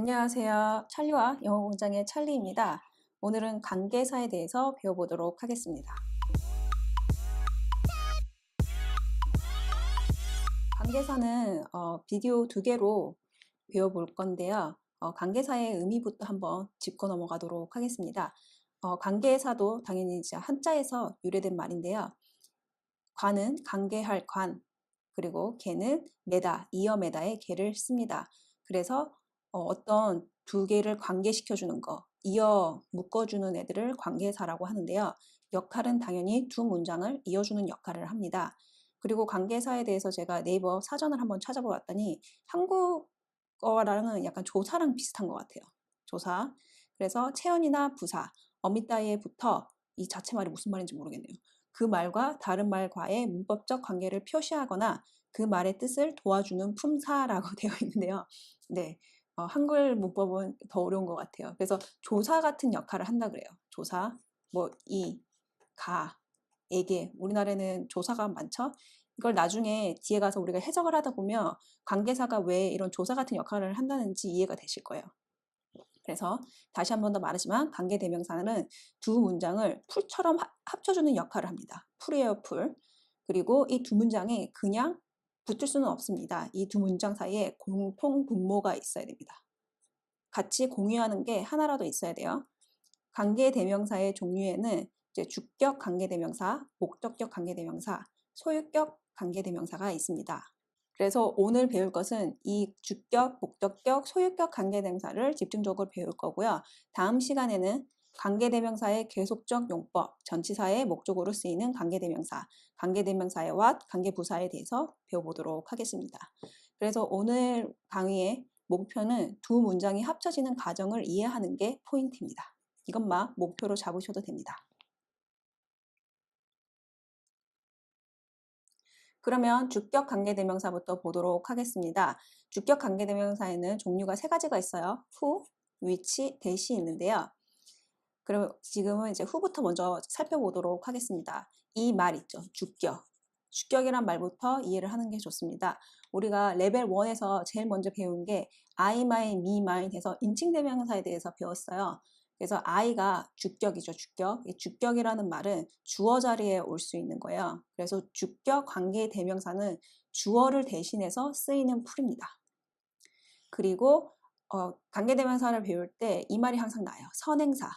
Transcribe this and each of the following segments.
안녕하세요. 찰리와 영어공장의 찰리입니다. 오늘은 관계사에 대해서 배워보도록 하겠습니다. 관계사는 비디오 2개로 배워볼 건데요. 관계사의 의미부터 한번 짚고 넘어가도록 하겠습니다. 관계사도 당연히 이제 한자에서 유래된 말인데요. 관은 관계할 관, 그리고 개는 매다, 이어 매다의 개를 씁니다. 그래서 어떤 두 개를 관계시켜주는 거, 이어 묶어주는 애들을 관계사라고 하는데요. 역할은 당연히 두 문장을 이어주는 역할을 합니다. 그리고 관계사에 대해서 제가 네이버 사전을 한번 찾아보았더니 한국어랑은 약간 조사랑 비슷한 것 같아요. 조사. 그래서 체언이나 부사, 어미 따위에 붙어 이 자체 말이 무슨 말인지 모르겠네요. 그 말과 다른 말과의 문법적 관계를 표시하거나 그 말의 뜻을 도와주는 품사라고 되어 있는데요. 네, 한글 문법은 더 어려운 것 같아요. 그래서 조사 같은 역할을 한다 그래요. 조사, 뭐 이, 가, 에게. 우리나라에는 조사가 많죠. 이걸 나중에 뒤에 가서 우리가 해석을 하다 보면 관계사가 왜 이런 조사 같은 역할을 한다는지 이해가 되실 거예요. 그래서 다시 한 번 더 말하지만 관계대명사는 두 문장을 풀처럼 합쳐주는 역할을 합니다. 풀이에요, 풀. 그리고 이 두 문장에 그냥 붙을 수는 없습니다. 이 두 문장 사이에 공통 분모가 있어야 됩니다. 같이 공유하는 게 하나라도 있어야 돼요. 관계대명사의 종류에는 이제 주격 관계대명사, 목적격 관계대명사, 소유격 관계대명사가 있습니다. 그래서 오늘 배울 것은 이 주격, 목적격, 소유격 관계대명사를 집중적으로 배울 거고요. 다음 시간에는 관계대명사의 계속적 용법, 전치사의 목적으로 쓰이는 관계대명사, 관계대명사의 what, 관계부사에 대해서 배워보도록 하겠습니다. 그래서 오늘 강의의 목표는 두 문장이 합쳐지는 과정을 이해하는 게 포인트입니다. 이것만 목표로 잡으셔도 됩니다. 그러면 주격 관계대명사부터 보도록 하겠습니다. 주격 관계대명사에는 종류가 세 가지가 있어요. 후, which, that이 있는데요. 그럼 지금은 이제 후부터 먼저 살펴보도록 하겠습니다. 이 말 있죠. 주격. 주격이란 말부터 이해를 하는 게 좋습니다. 우리가 레벨 1에서 제일 먼저 배운 게 I, my, me, mine 해서 인칭대명사에 대해서 배웠어요. 그래서 I가 주격이죠. 주격. 이 주격이라는 말은 주어 자리에 올 수 있는 거예요. 그래서 주격 관계대명사는 주어를 대신해서 쓰이는 풀입니다. 그리고 관계대명사를 배울 때 이 말이 항상 나요. 선행사.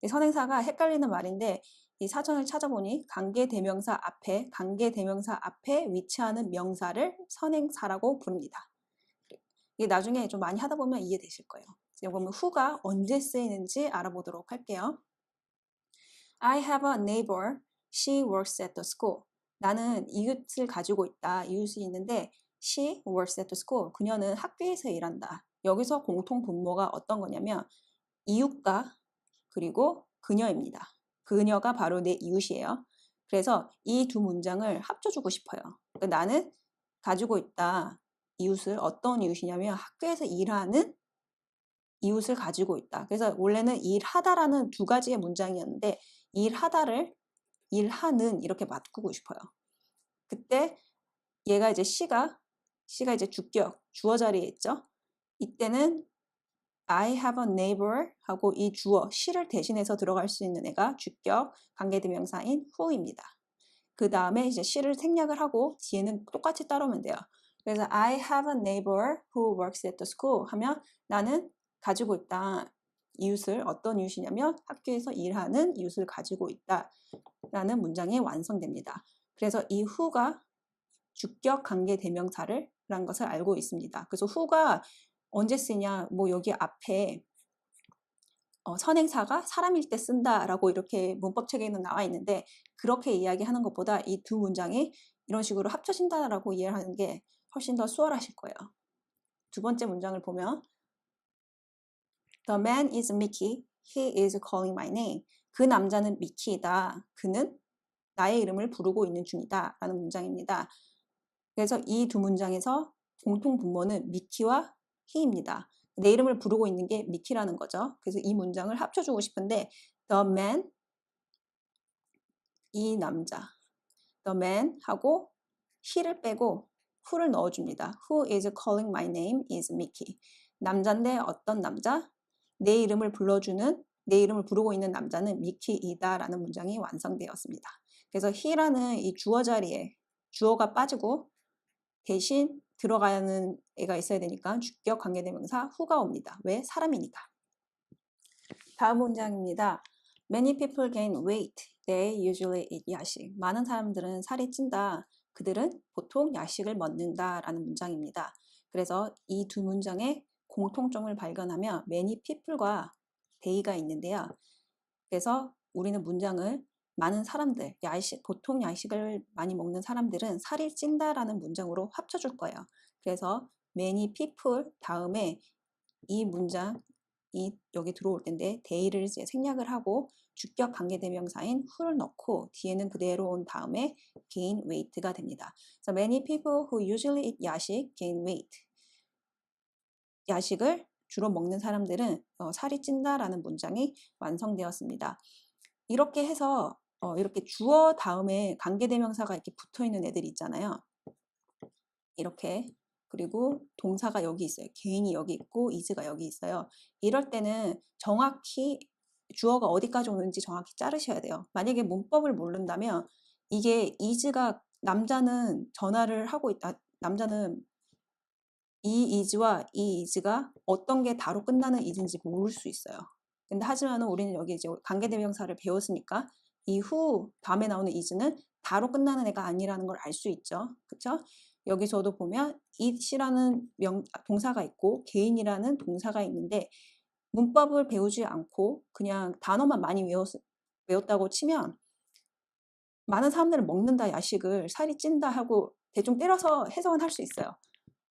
선행사가 헷갈리는 말인데 이 사전을 찾아보니 관계대명사 앞에 위치하는 명사를 선행사라고 부릅니다. 이게 나중에 좀 많이 하다 보면 이해되실 거예요. 그러면 who가 언제 쓰이는지 알아보도록 할게요. I have a neighbor. She works at the school. 나는 이웃을 가지고 있다. 이웃이 있는데 she works at the school. 그녀는 학교에서 일한다. 여기서 공통 분모가 어떤 거냐면 이웃과 그리고 그녀입니다. 그녀가 바로 내 이웃이에요. 그래서 이 두 문장을 합쳐주고 싶어요. 그러니까 나는 가지고 있다. 이웃을 어떤 이웃이냐면 학교에서 일하는 이웃을 가지고 있다. 그래서 원래는 일하다라는 두 가지의 문장이었는데 일하다를 일하는 이렇게 바꾸고 싶어요. 그때 얘가 이제 C가 이제 주격, 주어 자리에 있죠. 이때는 I have a neighbor 하고 이 주어 she를 대신해서 들어갈 수 있는 애가 주격 관계대명사인 who입니다. 그 다음에 이제 she를 생략을 하고 뒤에는 똑같이 따르면 돼요. 그래서 I have a neighbor who works at the school 하면 나는 가지고 있다. 이웃을 어떤 이웃이냐면 학교에서 일하는 이웃을 가지고 있다 라는 문장이 완성됩니다. 그래서 이 who가 주격 관계대명사를 라는 것을 알고 있습니다. 그래서 who가 언제 쓰냐, 뭐 여기 앞에 선행사가 사람일 때 쓴다라고 이렇게 문법책에는 나와 있는데 그렇게 이야기하는 것보다 이 두 문장이 이런 식으로 합쳐진다라고 이해를 하는 게 훨씬 더 수월하실 거예요. 두 번째 문장을 보면 The man is Mickey. He is calling my name. 그 남자는 미키이다. 그는 나의 이름을 부르고 있는 중이다. 라는 문장입니다. 그래서 이 두 문장에서 공통 분모는 미키와 he입니다. 내 이름을 부르고 있는 게 미키라는 거죠. 그래서 이 문장을 합쳐주고 싶은데 the man, 이 남자, the man 하고 he를 빼고 who를 넣어줍니다. Who is calling my name is Mickey. 남자인데 어떤 남자? 내 이름을 부르고 있는 남자는 미키이다 라는 문장이 완성되었습니다. 그래서 he라는 이 주어 자리에 주어가 빠지고 대신 들어가는 애가 있어야 되니까 주격 관계대명사 who가 옵니다. 왜? 사람이니까. 다음 문장입니다. Many people gain weight. They usually eat 야식. 많은 사람들은 살이 찐다. 그들은 보통 야식을 먹는다 라는 문장입니다. 그래서 이 두 문장의 공통점을 발견하면 many people과 they가 있는데요. 그래서 우리는 문장을 많은 사람들, 보통 야식을 많이 먹는 사람들은 살이 찐다라는 문장으로 합쳐줄 거예요. 그래서 many people 다음에 이 문장이 여기 들어올 텐데 they를 이제 생략을 하고 주격 관계대명사인 who를 넣고 뒤에는 그대로 온 다음에 gain weight가 됩니다. 그래서 many people who usually eat 야식 gain weight. 야식을 주로 먹는 사람들은 살이 찐다라는 문장이 완성되었습니다. 이렇게 해서 이렇게 주어 다음에 관계대명사가 이렇게 붙어있는 애들이 있잖아요. 이렇게. 그리고 동사가 여기 있어요. 개인이 여기 있고 is가 여기 있어요. 이럴 때는 정확히 주어가 어디까지 오는지 정확히 자르셔야 돼요. 만약에 문법을 모른다면 이게 is가 남자는 전화를 하고 있다. 남자는 이 is와 이 is가 어떤 게 다로 끝나는 is인지 모를 수 있어요. 근데 하지만은 우리는 여기 이제 관계대명사를 배웠으니까 이 who 다음에 나오는 is는 다로 끝나는 애가 아니라는 걸 알 수 있죠. 그쵸? 여기서도 보면 it이라는 동사가 있고 개인이라는 동사가 있는데 문법을 배우지 않고 그냥 단어만 많이 외웠다고 치면 많은 사람들은 먹는다 야식을 살이 찐다 하고 대충 때려서 해석은 할 수 있어요.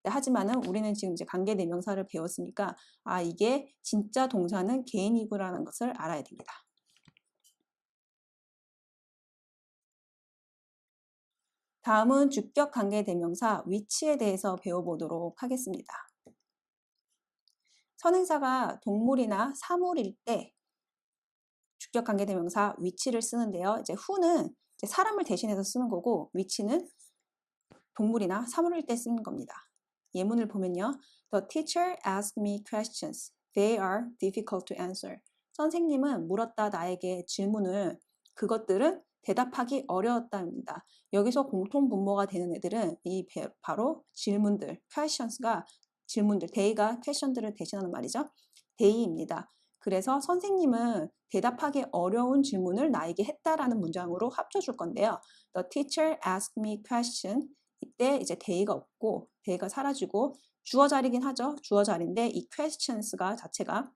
하지만은 우리는 지금 이제 관계대명사를 배웠으니까 이게 진짜 동사는 개인이구라는 것을 알아야 됩니다. 다음은 주격 관계대명사 위치에 대해서 배워보도록 하겠습니다. 선행사가 동물이나 사물일 때 주격 관계대명사 위치를 쓰는데요. 이제 who는 이제 사람을 대신해서 쓰는 거고 위치는 동물이나 사물일 때 쓰는 겁니다. 예문을 보면요. The teacher asked me questions. They are difficult to answer. 선생님은 물었다 나에게 질문을 그것들은 대답하기 어려웠답니다. 여기서 공통 분모가 되는 애들은 바로 질문들, questions가 질문들, they가 question들을 대신하는 말이죠. they입니다. 그래서 선생님은 대답하기 어려운 질문을 나에게 했다라는 문장으로 합쳐줄 건데요. The teacher asked me question. 이때 이제 they가 없고 they가 사라지고 주어 자리긴 하죠. 주어 자리인데 이 questions가 자체가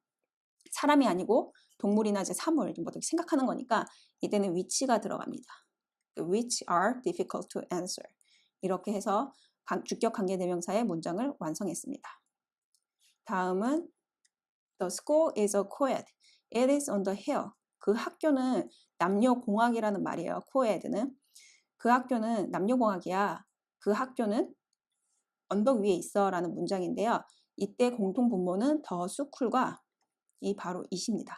사람이 아니고 동물이나 이제 사물 뭐 생각하는 거니까 이때는 which가 들어갑니다. Which are difficult to answer. 이렇게 해서 주격 관계대명사의 문장을 완성했습니다. 다음은 The school is a co-ed. It is on the hill. 그 학교는 남녀공학이라는 말이에요. co-ed는. 그 학교는 남녀공학이야. 그 학교는 언덕 위에 있어 라는 문장인데요. 이때 공통분모는 the school과 이 바로 it입니다.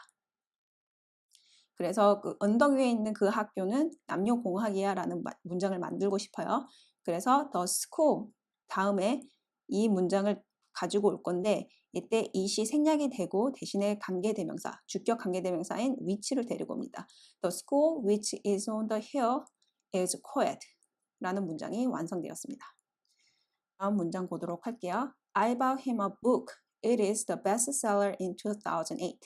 그래서 그 언덕 위에 있는 그 학교는 남녀공학이야 라는 문장을 만들고 싶어요. 그래서 the school 다음에 이 문장을 가지고 올 건데 이때 it이 생략이 되고 대신에 관계대명사, 주격 관계대명사인 which를 데리고 옵니다. The school which is on the hill is co-ed 라는 문장이 완성되었습니다. 다음 문장 보도록 할게요. I bought him a book. It is the bestseller in 2008.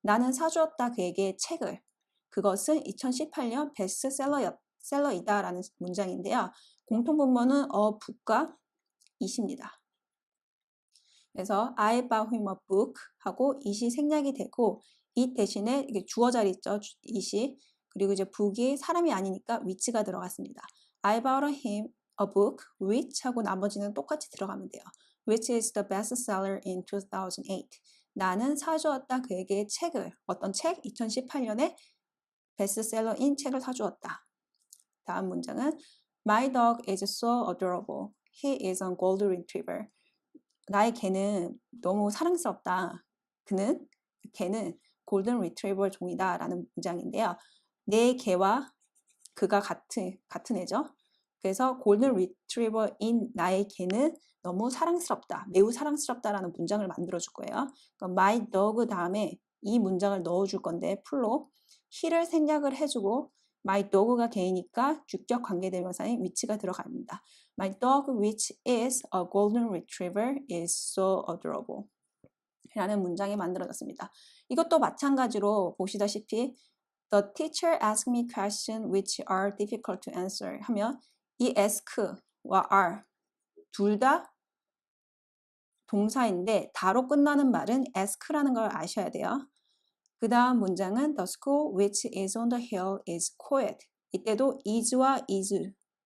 나는 사주었다 그에게 책을. 그것은 2018년 베스트셀러이다 라는 문장인데요. 공통분모는 a book과 it입니다. 그래서 I bought him a book 하고 it이 생략이 되고 it 대신에 이게 주어 자리 있죠. it이. 그리고 이제 book이 사람이 아니니까 which가 들어갔습니다. I bought him a book which 하고 나머지는 똑같이 들어가면 돼요. Which is the bestseller in 2008. 나는 사주었다 그에게 책을. 어떤 책? 2018년에 베스트셀러인 책을 사주었다. 다음 문장은 My dog is so adorable. He is a golden retriever. 나의 개는 너무 사랑스럽다. 걔는 골든 리트리버 종이다 라는 문장인데요. 내 개와 그가 같은 애죠. 그래서 골든 리트리버인 나의 개는 너무 사랑스럽다, 매우 사랑스럽다라는 문장을 만들어줄 거예요. 그러니까 my dog 다음에 이 문장을 넣어줄 건데 풀로 he를 생략을 해주고 my dog가 개이니까 주격 관계대명사인 which가 들어갑니다. My dog, which is a golden retriever, is so adorable. 라는 문장이 만들어졌습니다. 이것도 마찬가지로 보시다시피 The teacher asked me questions which are difficult to answer 하면 이 ask와 are 둘 다 동사인데 다로 끝나는 말은 ask라는 걸 아셔야 돼요. 그 다음 문장은 The school which is on the hill is co-ed. 이때도 is와 is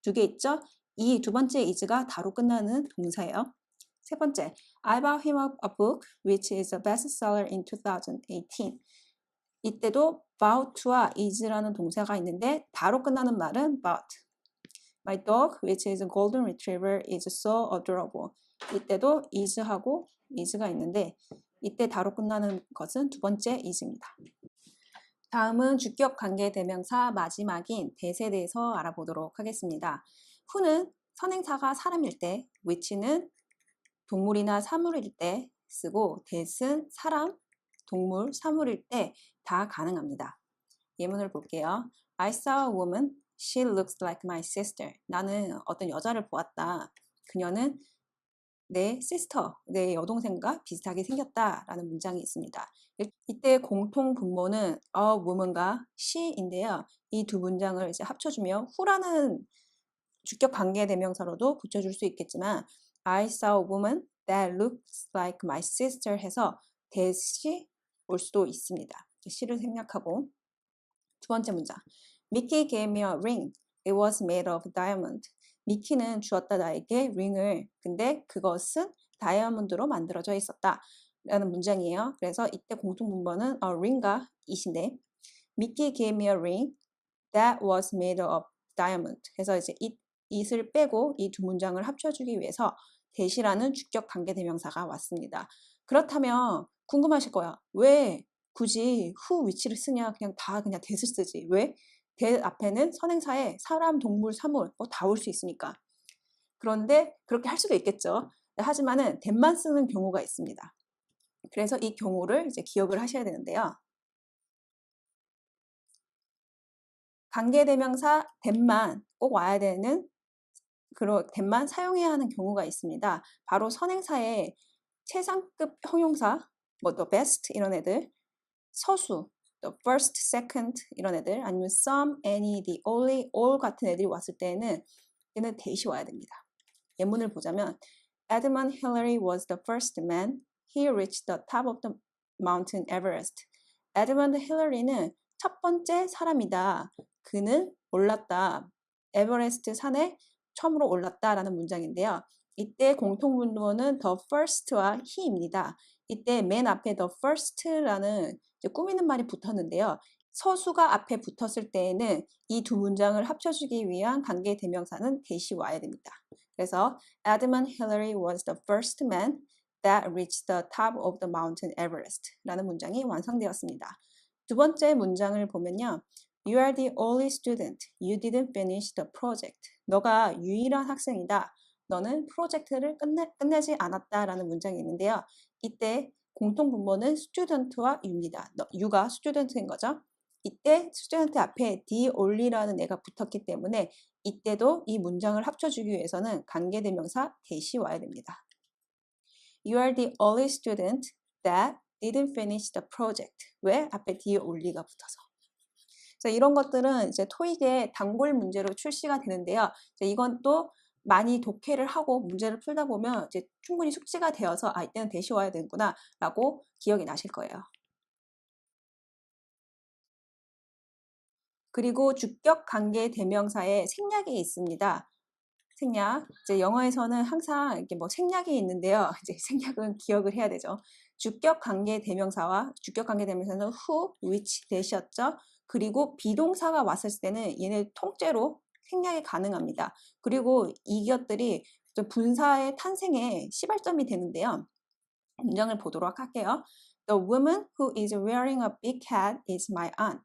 두 개 있죠? 이 두 번째 is가 다로 끝나는 동사예요. 세 번째, I bought him a book which is a bestseller in 2018. 이때도 bought와 is라는 동사가 있는데 다로 끝나는 말은 bought. My dog, which is a golden retriever, is so adorable. 이때도 is하고 is가 있는데 이때 다로 끝나는 것은 두 번째 is입니다. 다음은 주격 관계 대명사 마지막인 that에 대해서 알아보도록 하겠습니다. who는 선행사가 사람일 때, which는 동물이나 사물일 때 쓰고 that은 사람, 동물, 사물일 때 다 가능합니다. 예문을 볼게요. I saw a woman. She looks like my sister. 나는 어떤 여자를 보았다. 그녀는 내 sister, 내 여동생과 비슷하게 생겼다라는 문장이 있습니다. 이때 공통 분모는 a woman과 she인데요. 이 두 문장을 이제 합쳐주면 who라는 주격 관계 대명사로도 붙여줄 수 있겠지만 I saw a woman that looks like my sister 해서 that이 올 수도 있습니다. she를 생략하고 두 번째 문장 Mickey gave me a ring. It was made of diamond. 미키는 주었다 나에게 링을. 근데 그것은 다이아몬드로 만들어져 있었다. 라는 문장이에요. 그래서 이때 공통분모는 a ring과 it인데 Mickey gave me a ring that was made of diamond. 그래서 이제 it을 빼고 이 두 문장을 합쳐주기 위해서 that이라는 주격 관계대명사가 왔습니다. 그렇다면 궁금하실 거야. 왜 굳이 who, which를 쓰냐? 그냥 that을 쓰지. 왜? that 앞에는 선행사에 사람, 동물, 사물 다 올 수 있으니까. 그런데 그렇게 할 수도 있겠죠. 하지만은 that만 쓰는 경우가 있습니다. 그래서 이 경우를 이제 기억을 하셔야 되는데요. 관계대명사 that만 꼭 와야 되는 that만 사용해야 하는 경우가 있습니다. 바로 선행사의 최상급 형용사, the best 이런 애들, 서수, the first, second 이런 애들, 아니면 some, any, the only, all 같은 애들이 왔을 때는 얘는 that이 와야 됩니다. 예문을 보자면 Edmund Hillary was the first man. He reached the top of the mountain Everest. Edmund Hillary는 첫 번째 사람이다. 그는 올랐다. 에버레스트 산에 처음으로 올랐다라는 문장인데요. 이때 공통분모는 the first와 he입니다. 이때 맨 앞에 the first라는 꾸미는 말이 붙었는데요. 서수가 앞에 붙었을 때에는 이 두 문장을 합쳐주기 위한 관계대명사는 that이 와야 됩니다. 그래서 Edmund Hillary was the first man that reached the top of the mountain Everest 라는 문장이 완성되었습니다. 두 번째 문장을 보면요. You are the only student. You didn't finish the project. 너가 유일한 학생이다. 너는 프로젝트를 끝내지 않았다라는 문장이 있는데요. 이때 공통분모는 student와 you입니다. you가 student인 거죠. 이때 student 앞에 the only라는 애가 붙었기 때문에 이때도 이 문장을 합쳐주기 위해서는 관계대명사 that이 와야 됩니다. You are the only student that didn't finish the project. 왜? 앞에 the only가 붙어서. 그래서 이런 것들은 이제 토익의 단골 문제로 출시가 되는데요. 이건 또 많이 독해를 하고 문제를 풀다 보면 이제 충분히 숙지가 되어서 이때는 that이 와야 되는구나 라고 기억이 나실 거예요. 그리고 주격 관계 대명사에 생략이 있습니다. 생략. 이제 영어에서는 항상 이렇게 생략이 있는데요. 이제 생략은 기억을 해야 되죠. 주격 관계 대명사와 주격 관계 대명사는 who, which, that이었죠. 그리고 비동사가 왔을 때는 얘네 통째로 생략이 가능합니다. 그리고 이것들이 분사의 탄생에 시발점이 되는데요. 문장을 보도록 할게요. The woman who is wearing a big hat is my aunt.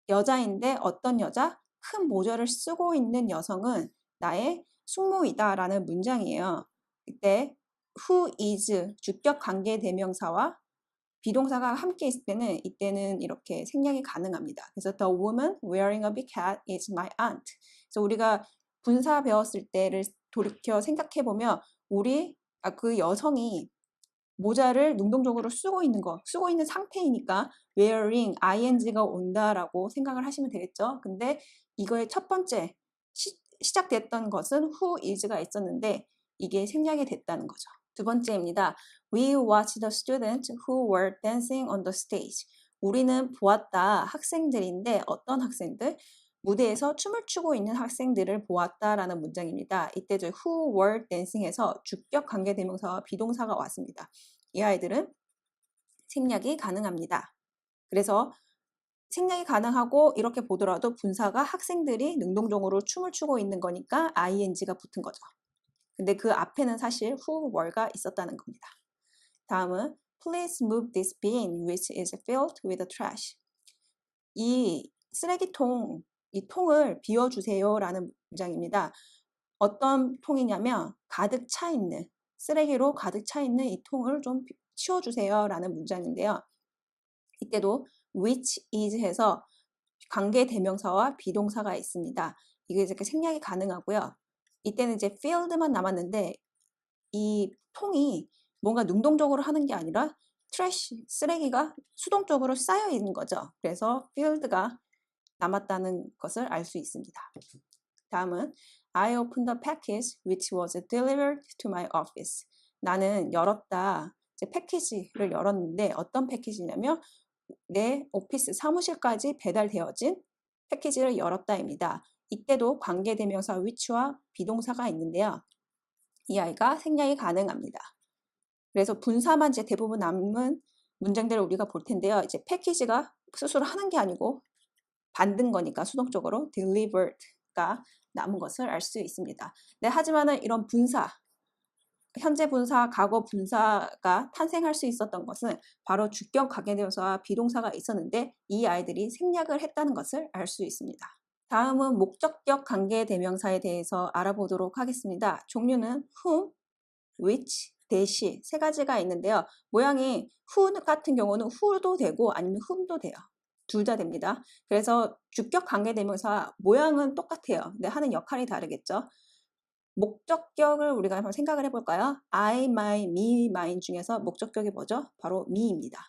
여자인데 어떤 여자? 큰 모자를 쓰고 있는 여성은 나의 숙모이다 라는 문장이에요. 이때 who is 주격 관계 대명사와 비동사가 함께 있을 때는 이때는 이렇게 생략이 가능합니다. 그래서 the woman wearing a big hat is my aunt. 그래서 우리가 분사 배웠을 때를 돌이켜 생각해 보면 그 여성이 모자를 능동적으로 쓰고 있는 상태이니까 wearing ing가 온다라고 생각을 하시면 되겠죠. 근데 이거의 첫 번째 시작됐던 것은 who is가 있었는데 이게 생략이 됐다는 거죠. 두 번째입니다. We watched the students who were dancing on the stage. 우리는 보았다 학생들인데 어떤 학생들? 무대에서 춤을 추고 있는 학생들을 보았다라는 문장입니다. 이때 저 who were dancing에서 주격 관계대명사와 비동사가 왔습니다. 이 아이들은 생략이 가능합니다. 그래서 생략이 가능하고 이렇게 보더라도 분사가 학생들이 능동적으로 춤을 추고 있는 거니까 ing가 붙은 거죠. 근데 그 앞에는 사실 who were가 있었다는 겁니다. 다음은 Please move this bin which is filled with trash. 이 쓰레기통, 이 통을 비워주세요 라는 문장입니다. 어떤 통이냐면 가득 차 있는, 쓰레기로 가득 차 있는 이 통을 좀 치워주세요 라는 문장인데요. 이때도 which is 해서 관계 대명사와 비동사가 있습니다. 이게 이렇게 생략이 가능하고요. 이때는 이제 filled만 남았는데 이 통이 뭔가 능동적으로 하는 게 아니라 트래시, 쓰레기가 수동적으로 쌓여 있는 거죠. 그래서 filled가 남았다는 것을 알 수 있습니다. 다음은 I opened the package which was delivered to my office. 나는 열었다. 이제 패키지를 열었는데 어떤 패키지냐면 내 오피스 사무실까지 배달되어진 패키지를 열었다입니다. 이때도 관계대명사 which와 비동사가 있는데요. 이 아이가 생략이 가능합니다. 그래서 분사만 이제 대부분 남은 문장들을 우리가 볼 텐데요. 이제 패키지가 스스로 하는 게 아니고 받는 거니까 수동적으로 delivered가 남은 것을 알 수 있습니다. 네, 하지만은 이런 분사, 현재 분사, 과거 분사가 탄생할 수 있었던 것은 바로 주격 관계대명사와 비동사가 있었는데 이 아이들이 생략을 했다는 것을 알 수 있습니다. 다음은 목적격 관계대명사에 대해서 알아보도록 하겠습니다. 종류는 whom, which, 대시 세 가지가 있는데요. 모양이 who 같은 경우는 who도 되고 아니면 whom도 돼요. 둘 다 됩니다. 그래서 주격 관계대명사 모양은 똑같아요. 근데 하는 역할이 다르겠죠. 목적격을 우리가 한번 생각을 해볼까요? I, my, me, mine 중에서 목적격이 뭐죠? 바로 me입니다.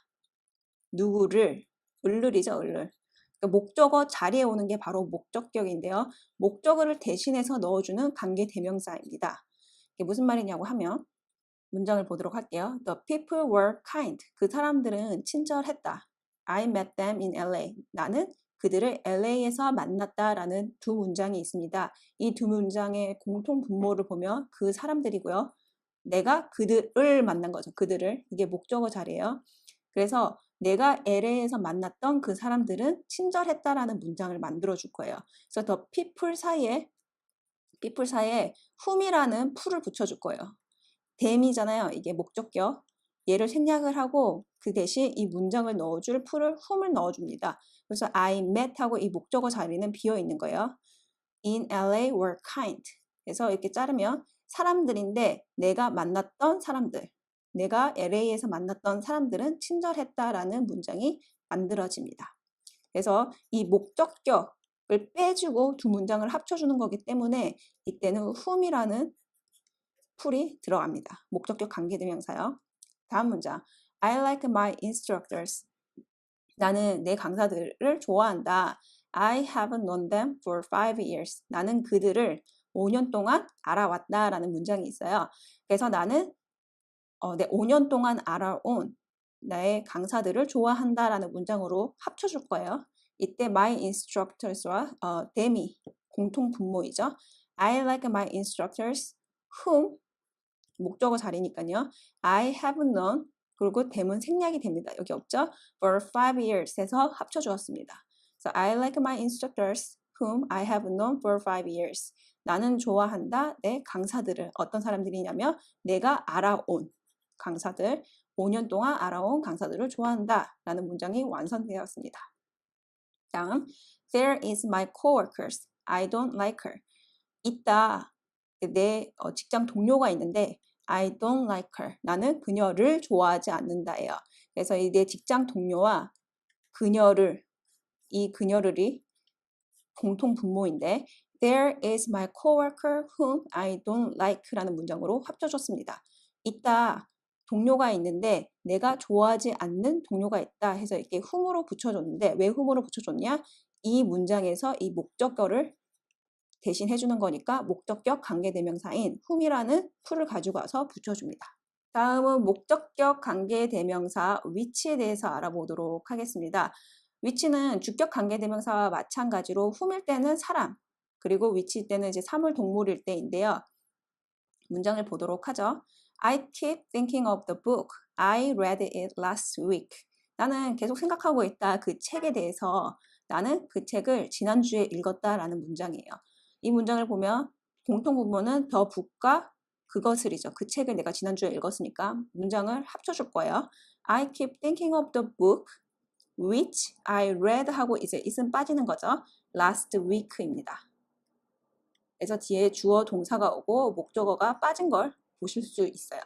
누구를, 을을이죠, 을을. 그러니까 목적어 자리에 오는 게 바로 목적격인데요. 목적어를 대신해서 넣어주는 관계대명사입니다. 이게 무슨 말이냐고 하면 문장을 보도록 할게요. The people were kind. 그 사람들은 친절했다. I met them in LA. 나는 그들을 LA에서 만났다라는 두 문장이 있습니다. 이 두 문장의 공통 분모를 보면 그 사람들이고요. 내가 그들을 만난 거죠. 그들을. 이게 목적어 자리예요. 그래서 내가 LA에서 만났던 그 사람들은 친절했다라는 문장을 만들어 줄 거예요. 그래서 the people 사이에 whom이라는 풀을 붙여줄 거예요. them이잖아요. 이게 목적격. 얘를 생략을 하고 그 대신 이 문장을 넣어줄 풀을 whom을 넣어줍니다. 그래서 I met 하고 이 목적어 자리는 비어 있는 거예요. In LA were kind. 그래서 이렇게 자르면 사람들인데 내가 만났던 사람들. 내가 LA에서 만났던 사람들은 친절했다라는 문장이 만들어집니다. 그래서 이 목적격을 빼주고 두 문장을 합쳐주는 거기 때문에 이때는 whom이라는 풀이 들어갑니다. 목적격 관계대명사요. 다음 문장. I like my instructors. 나는 내 강사들을 좋아한다. I have known them for 5 years. 나는 그들을 5년 동안 알아왔다라는 문장이 있어요. 그래서 나는 5년 동안 알아온 나의 강사들을 좋아한다라는 문장으로 합쳐줄 거예요. 이때 my instructors와 them이 공통 분모이죠. I like my instructors whom 목적어 자리니까요. I have known 그리고 them은 생략이 됩니다. 여기 없죠? For 5 years 해서 합쳐주었습니다. So I like my instructors whom I have known for 5 years. 나는 좋아한다 내 강사들을. 어떤 사람들이냐면 내가 알아온 강사들, 5년 동안 알아온 강사들을 좋아한다 라는 문장이 완성되었습니다. 다음, There is my coworkers. I don't like her. 있다. 내 직장 동료가 있는데 I don't like her. 나는 그녀를 좋아하지 않는다예요. 그래서 이 내 직장 동료와 그녀를 이 그녀를이 공통 분모인데 There is my coworker whom I don't like라는 문장으로 합쳐줬습니다. 있다. 동료가 있는데 내가 좋아하지 않는 동료가 있다 해서 이렇게 whom으로 붙여줬는데 왜 whom으로 붙여줬냐? 이 문장에서 이 목적어를 대신 해주는 거니까 목적격 관계대명사인 whom이라는 풀을 가지고 와서 붙여줍니다. 다음은 목적격 관계대명사 which에 대해서 알아보도록 하겠습니다. which는 주격 관계대명사와 마찬가지로 whom일 때는 사람, 그리고 which일 때는 이제 사물 동물일 때인데요. 문장을 보도록 하죠. I keep thinking of the book. I read it last week. 나는 계속 생각하고 있다. 그 책에 대해서 나는 그 책을 지난주에 읽었다라는 문장이에요. 이 문장을 보면 공통분모는 the book과 그것을이죠. 그 책을 내가 지난주에 읽었으니까 문장을 합쳐줄 거예요. I keep thinking of the book which I read 하고 이제 it은 빠지는 거죠. last week입니다. 그래서 뒤에 주어 동사가 오고 목적어가 빠진 걸 보실 수 있어요.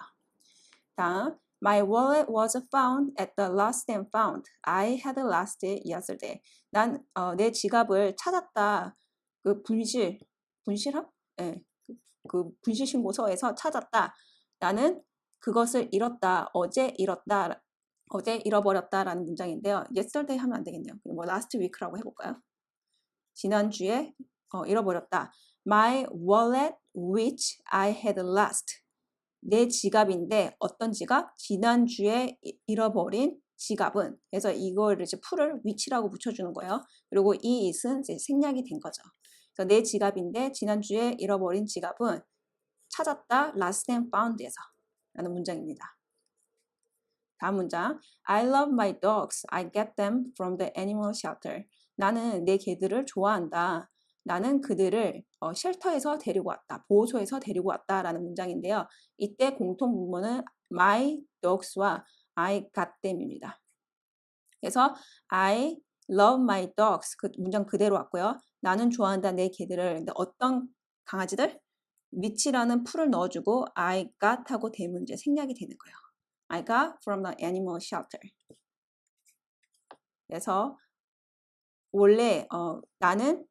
다음, My wallet was found at the lost and found. I had lost it yesterday. 난 내 지갑을 찾았다. 그 분실함? 네, 그 분실 신고서에서 찾았다. 나는 그것을 잃었다. 어제 잃어버렸다라는 문장인데요. yesterday 하면 안 되겠네요. 뭐 last week라고 해볼까요? 지난주에 잃어버렸다. My wallet which I had lost. 내 지갑인데 어떤 지갑? 지난주에 잃어버린 지갑은. 그래서 이걸 이제 풀을 which라고 붙여주는 거예요. 그리고 이 it은 이제 생략이 된 거죠. 그래서 내 지갑인데 지난주에 잃어버린 지갑은 찾았다. lost and found에서 라는 문장입니다. 다음 문장. I love my dogs. I get them from the animal shelter. 나는 내 개들을 좋아한다. 나는 그들을 쉘터에서 데리고 왔다. 보호소에서 데리고 왔다라는 문장인데요. 이때 공통 분모는 my dogs와 I got them입니다. 그래서 I love my dogs. 그 문장 그대로 왔고요. 나는 좋아한다 내 개들을. 근데 어떤 강아지들? which라는 풀을 넣어주고 I got 하고 되면 이제 생략이 되는 거예요. I got from the animal shelter. 그래서 원래 나는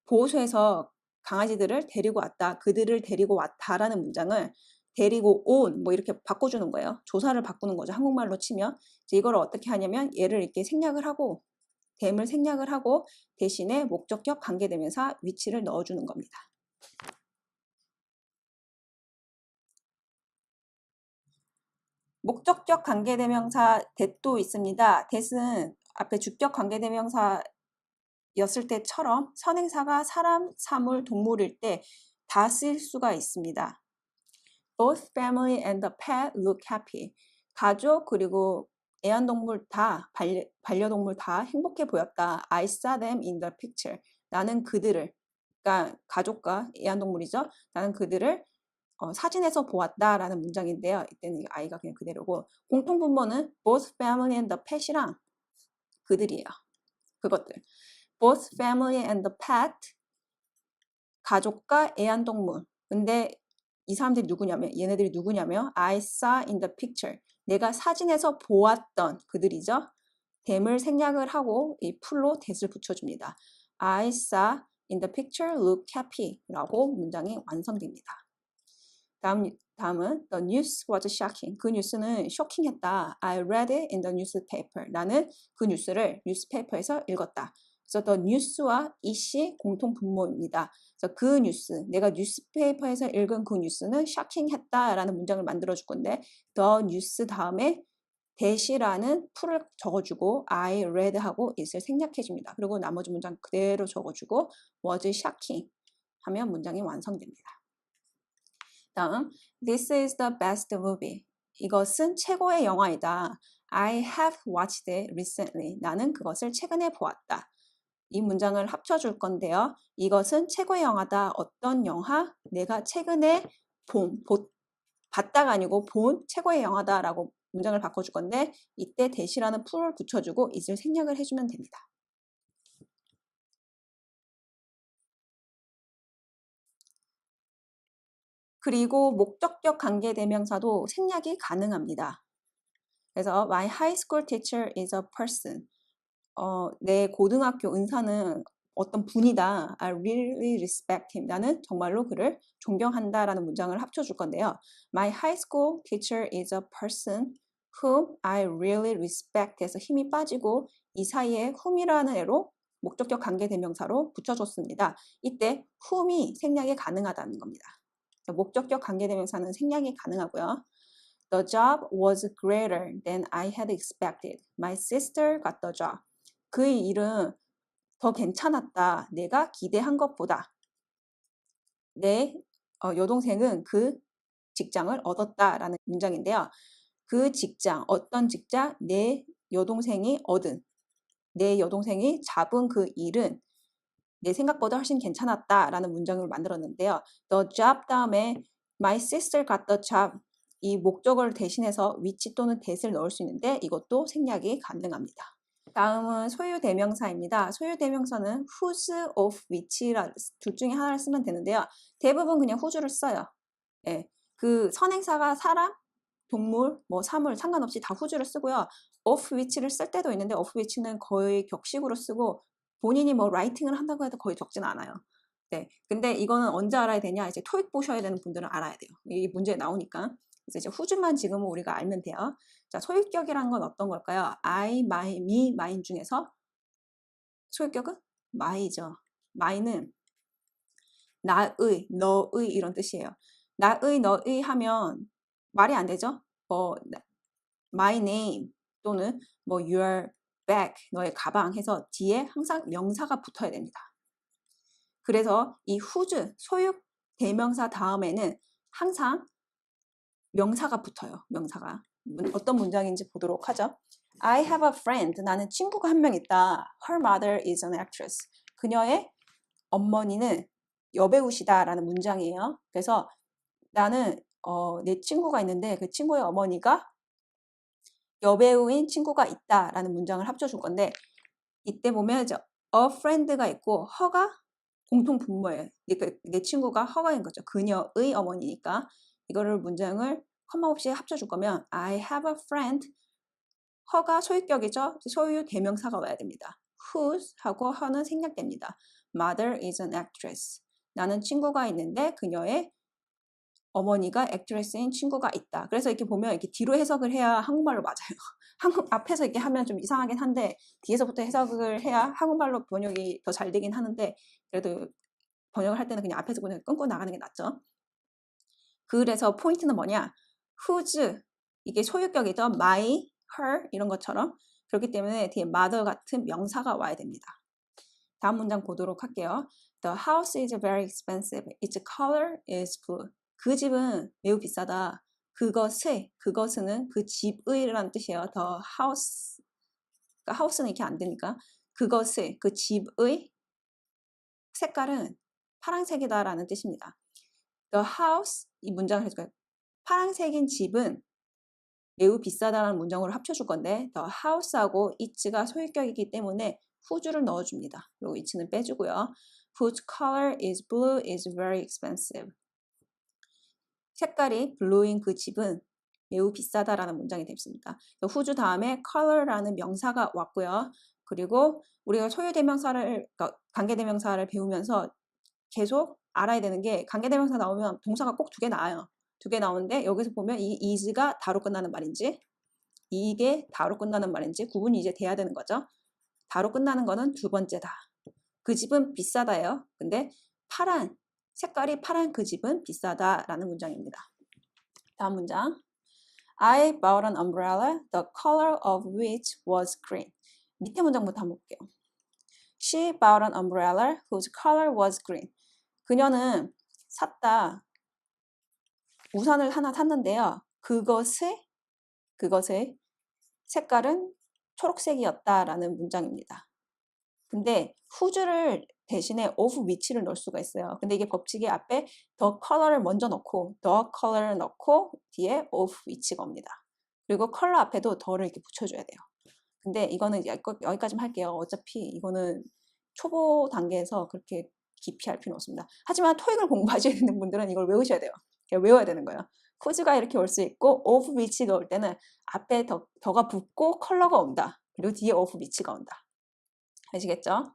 보호소에서 강아지들을 데리고 왔다. 그들을 데리고 왔다라는 문장을 데리고 온 뭐 이렇게 바꿔주는 거예요. 조사를 바꾸는 거죠. 한국말로 치면. 이걸 어떻게 하냐면 얘를 이렇게 생략을 하고 댐을 생략을 하고 대신에 목적격 관계대명사 which를 넣어주는 겁니다. 목적격 관계대명사 that도 있습니다. that은 앞에 주격 관계대명사였을 때처럼 선행사가 사람, 사물, 동물일 때 다 쓸 수가 있습니다. Both family and the pet look happy. 가족 그리고 애완동물 다, 반려동물 다 행복해 보였다. I saw them in the picture. 나는 그들을, 그러니까 가족과 애완동물이죠. 나는 그들을 사진에서 보았다라는 문장인데요. 이때는 아이가 그냥 그대로고 공통분모는 both family and the pet이랑 그들이에요. 그것들. both family and the pet 가족과 애완동물. 근데 이 사람들이 누구냐면 얘네들이 누구냐면 I saw in the picture. 내가 사진에서 보았던 그들이죠. 댐을 생략을 하고 이 풀로 that을 붙여줍니다. I saw in the picture look happy 라고 문장이 완성됩니다. 다음은 The news was shocking. 그 뉴스는 쇼킹했다. I read it in the newspaper. 나는 그 뉴스를 뉴스페이퍼에서 읽었다. 그래서 the news와 it이 공통 분모입니다. 그래서 그 뉴스, 내가 뉴스페이퍼에서 읽은 그 뉴스는 쇼킹했다라는 문장을 만들어줄 건데 the news 다음에 that이라는 풀을 적어주고 I read 하고 it을 생략해줍니다. 그리고 나머지 문장 그대로 적어주고 was shocking 하면 문장이 완성됩니다. 다음, This is the best movie. 이것은 최고의 영화이다. I have watched it recently. 나는 그것을 최근에 보았다. 이 문장을 합쳐줄 건데요. 이것은 최고의 영화다. 어떤 영화? 내가 최근에 봤다가 아니고 본 최고의 영화다라고 문장을 바꿔줄 건데 이때 that이라는 풀을 붙여주고 it을 생략을 해주면 됩니다. 그리고 목적격 관계대명사도 생략이 가능합니다. 그래서 my high school teacher is a person. 내 고등학교 은사는 어떤 분이다. I really respect him. 나는 정말로 그를 존경한다라는 문장을 합쳐줄 건데요. My high school teacher is a person whom I really respect 해서 힘이 빠지고 이 사이에 whom이라는 애로 목적격 관계대명사로 붙여줬습니다. 이때 whom이 생략이 가능하다는 겁니다. 목적격 관계대명사는 생략이 가능하고요. The job was greater than I had expected. My sister got the job. 그의 일은 더 괜찮았다. 내가 기대한 것보다. 내 여동생은 그 직장을 얻었다라는 문장인데요. 그 직장, 어떤 직장, 내 여동생이 얻은, 내 여동생이 잡은 그 일은 내 생각보다 훨씬 괜찮았다라는 문장을 만들었는데요. The job 다음에 my sister got the job. 이 목적어를 대신해서 which 또는 that을 넣을 수 있는데 이것도 생략이 가능합니다. 다음은 소유대명사입니다. 소유대명사는 whose, of, which라 둘 중에 하나를 쓰면 되는데요. 대부분 그냥 whose를 써요. 예, 그 선행사가 사람, 동물, 뭐 사물 상관없이 다 whose를 쓰고요. of which를 쓸 때도 있는데 of which는 거의 격식으로 쓰고 본인이 뭐 라이팅을 한다고 해도 거의 적진 않아요. 네, 근데 이거는 언제 알아야 되냐? 이제 토익 보셔야 되는 분들은 알아야 돼요. 이게 문제에 나오니까. 그래서 이제 whose만 지금은 우리가 알면 돼요. 자, 소유격이란 건 어떤 걸까요? I, my, me, mine 중에서 소유격은 my죠. my는 나의, 너의 이런 뜻이에요. 나의, 너의 하면 말이 안 되죠? 뭐 my name 또는 뭐 your bag, 너의 가방 해서 뒤에 항상 명사가 붙어야 됩니다. 그래서 이 whose, 소유 대명사 다음에는 항상 명사가 붙어요. 명사가. 어떤 문장인지 보도록 하죠. I have a friend. 나는 친구가 한 명 있다. Her mother is an actress. 그녀의 어머니는 여배우시다라는 문장이에요. 그래서 나는 내 친구가 있는데 그 친구의 어머니가 여배우인 친구가 있다라는 문장을 합쳐줄 건데 이때 보면 이제 a friend가 있고 her가 공통 분모예요. 그러니까 내 친구가 her가인 거죠. 그녀의 어머니니까 이거를 문장을 컴마 없이 합쳐줄 거면 I have a friend. her가 소유격이죠. 소유 대명사가 와야 됩니다. whose 하고 her는 생략됩니다. Mother is an actress. 나는 친구가 있는데 그녀의 어머니가 액트레스인 친구가 있다. 그래서 이렇게 보면 이렇게 뒤로 해석을 해야 한국말로 맞아요. 한국 앞에서 이렇게 하면 좀 이상하긴 한데 뒤에서부터 해석을 해야 한국말로 번역이 더 잘 되긴 하는데 그래도 번역을 할 때는 그냥 앞에서 그냥 끊고 나가는 게 낫죠. 그래서 포인트는 뭐냐? whose 이게 소유격이죠. my, her 이런 것처럼 그렇기 때문에 뒤에 mother 같은 명사가 와야 됩니다. 다음 문장 보도록 할게요. The house is very expensive. Its color is blue. 그 집은 매우 비싸다. 그것은 그 집의라는 뜻이에요. The house. 그러니까 house는 이렇게 안 되니까 그 집의 색깔은 파란색이다라는 뜻입니다. The house 이 문장을 해줄까요? 파란색인 집은 매우 비싸다라는 문장으로 합쳐줄 건데 the house하고 it가 소유격이기 때문에 whose를 넣어줍니다. 그리고 it는 빼주고요. Whose color is blue is very expensive. 색깔이 블루인 그 집은 매우 비싸다라는 문장이 되겠습니다. whose 다음에 color라는 명사가 왔고요. 그리고 우리가 소유대명사를, 그러니까 관계대명사를 배우면서 계속 알아야 되는 게 관계대명사 나오면 동사가 꼭 2개 나와요. 2개 나오는데 여기서 보면 이 is가 다로 끝나는 말인지 이게 다로 끝나는 말인지 구분이 이제 돼야 되는 거죠. 다로 끝나는 거는 2번째다. 그 집은 비싸다예요. 근데 색깔이 파란 그 집은 비싸다라는 문장입니다. 다음 문장. I bought an umbrella, the color of which was green. 밑에 문장부터 한번 볼게요. She bought an umbrella whose color was green. 그녀는 샀다. 우산을 하나 샀는데요. 그것의 색깔은 초록색이었다라는 문장입니다. 근데 whose를 대신에 of which를 넣을 수가 있어요. 근데 이게 법칙이 앞에 the color를 먼저 넣고 the color를 넣고 뒤에 of which가 옵니다. 그리고 컬러 앞에도 the를 이렇게 붙여줘야 돼요. 근데 이거는 여기까지만 할게요. 어차피 이거는 초보 단계에서 그렇게 깊이 할 필요는 없습니다. 하지만 토익을 공부하셔야 되는 분들은 이걸 외우셔야 돼요. 외워야 되는 거예요. whose가 이렇게 올 수 있고 of which가 올 때는 앞에 더가 붙고 컬러가 온다. 그리고 뒤에 of which가 온다. 아시겠죠?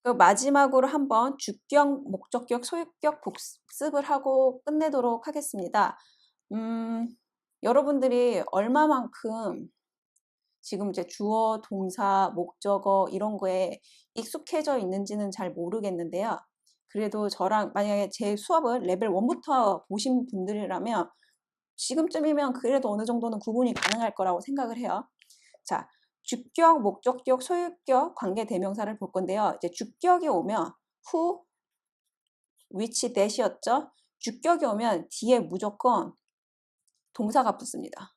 그 마지막으로 한번 주격, 목적격, 소유격 복습을 하고 끝내도록 하겠습니다. 여러분들이 얼마만큼 지금 이제 주어, 동사, 목적어 이런 거에 익숙해져 있는지는 잘 모르겠는데요. 그래도 저랑 만약에 제 수업을 레벨 1부터 보신 분들이라면 지금쯤이면 그래도 어느 정도는 구분이 가능할 거라고 생각을 해요. 자, 주격, 목적격, 소유격, 관계대명사를 볼 건데요. 이제 주격이 오면 who, which, that이었죠. 주격이 오면 뒤에 무조건 동사가 붙습니다.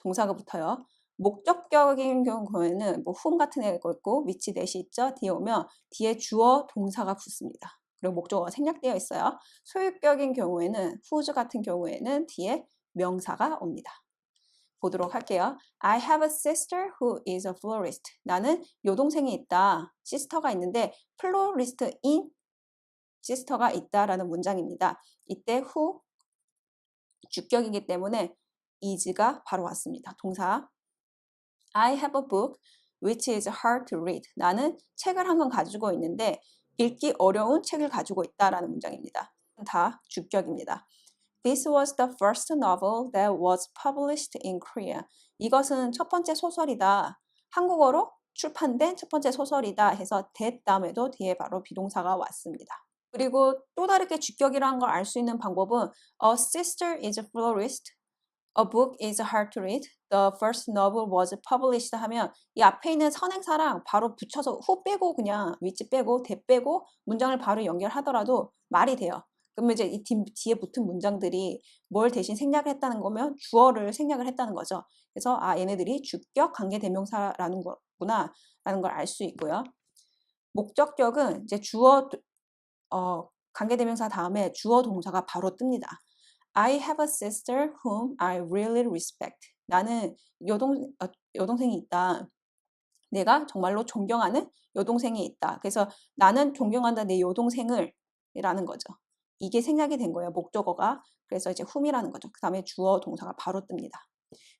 동사가 붙어요. 목적격인 경우에는 뭐 whom 같은 애가 있고 which, that이 있죠. 뒤에 오면 뒤에 주어, 동사가 붙습니다. 그리고 목적어가 생략되어 있어요. 소유격인 경우에는 whose 같은 경우에는 뒤에 명사가 옵니다. 보도록 할게요. I have a sister who is a florist. 나는 여동생이 있다. 시스터가 있는데 플로리스트인 시스터가 있다라는 문장입니다. 이때 who 주격이기 때문에 is가 바로 왔습니다. 동사. I have a book which is hard to read. 나는 책을 한 권 가지고 있는데 읽기 어려운 책을 가지고 있다라는 문장입니다. 다 주격입니다. This was the first novel that was published in Korea. 이것은 첫 번째 소설이다. 한국어로 출판된 첫 번째 소설이다 해서 that 다음에도 뒤에 바로 비동사가 왔습니다. 그리고 또 다르게 주격이라는 걸 알 수 있는 방법은 A sister is a florist. A book is hard to read. The first novel was published 하면 이 앞에 있는 선행사랑 바로 붙여서 who 빼고 그냥 which 빼고 that 빼고 문장을 바로 연결하더라도 말이 돼요. 그러면 이제 이 뒤에 붙은 문장들이 뭘 대신 생략을 했다는 거면 주어를 생략을 했다는 거죠. 그래서 아 얘네들이 주격 관계대명사라는 거구나 라는 걸 알 수 있고요. 목적격은 이제 주어 관계대명사 다음에 주어 동사가 바로 뜹니다. I have a sister whom I really respect. 나는 여동생이 있다. 내가 정말로 존경하는 여동생이 있다. 그래서 나는 존경한다 내 여동생을 라는 거죠. 이게 생략이 된 거예요. 목적어가. 그래서 이제 whom이라는 거죠. 그 다음에 주어 동사가 바로 뜹니다.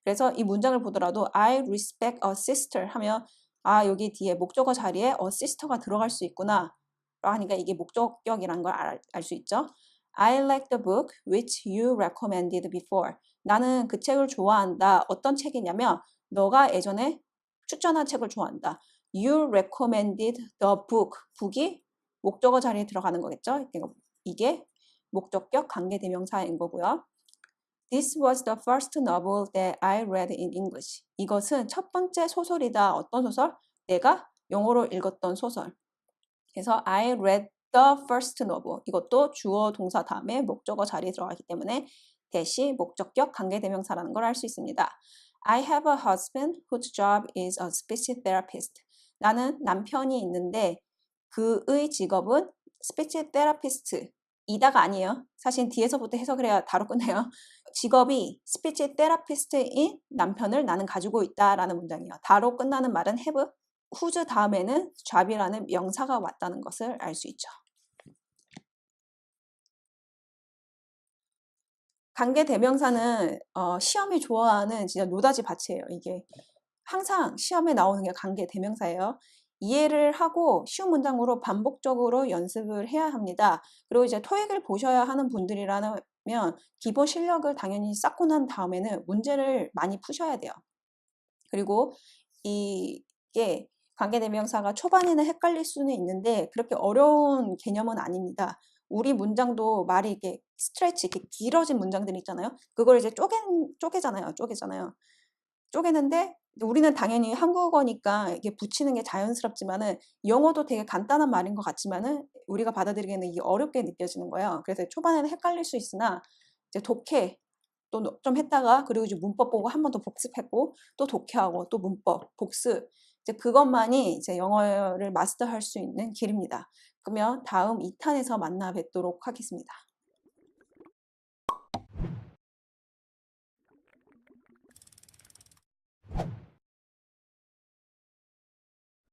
그래서 이 문장을 보더라도 I respect a sister 하면 아 여기 뒤에 목적어 자리에 a sister가 들어갈 수 있구나. 하니까 이게 목적격이라는 걸 알 수 있죠. I like the book which you recommended before. 나는 그 책을 좋아한다. 어떤 책이냐면 너가 예전에 추천한 책을 좋아한다. You recommended the book. book이 목적어 자리에 들어가는 거겠죠. 이게 목적격 관계대명사인 거고요. This was the first novel that I read in English. 이것은 첫 번째 소설이다. 어떤 소설? 내가 영어로 읽었던 소설. 그래서 I read the first novel. 이것도 주어 동사 다음에 목적어 자리에 들어가기 때문에 대시 목적격 관계대명사라는 걸 알 수 있습니다. I have a husband whose job is a speech therapist. 나는 남편이 있는데 그의 직업은 speech therapist. 이다가 아니에요. 사실 뒤에서부터 해석을 해야 바로 끝내요. 직업이 스피치 테라피스트인 남편을 나는 가지고 있다라는 문장이에요. 다로 끝나는 말은 have, whose 다음에는 job이라는 명사가 왔다는 것을 알 수 있죠. 관계대명사는 시험이 좋아하는 진짜 노다지 밭이에요. 이게 항상 시험에 나오는 게 관계대명사예요. 이해를 하고 쉬운 문장으로 반복적으로 연습을 해야 합니다. 그리고 이제 토익을 보셔야 하는 분들이라면 기본 실력을 당연히 쌓고 난 다음에는 문제를 많이 푸셔야 돼요. 그리고 이게 관계대명사가 초반에는 헷갈릴 수는 있는데 그렇게 어려운 개념은 아닙니다. 우리 문장도 말이 이렇게 스트레치, 이렇게 길어진 문장들이 있잖아요. 그걸 이제 쪼개잖아요. 쪼개는데 우리는 당연히 한국어니까 이게 붙이는 게 자연스럽지만은 영어도 되게 간단한 말인 것 같지만은 우리가 받아들이기에는 이게 어렵게 느껴지는 거예요. 그래서 초반에는 헷갈릴 수 있으나 이제 독해 또 좀 했다가 그리고 이제 문법 보고 한 번 더 복습했고 또 독해하고 또 문법 복습 이제 그것만이 이제 영어를 마스터할 수 있는 길입니다. 그러면 다음 2탄에서 만나 뵙도록 하겠습니다.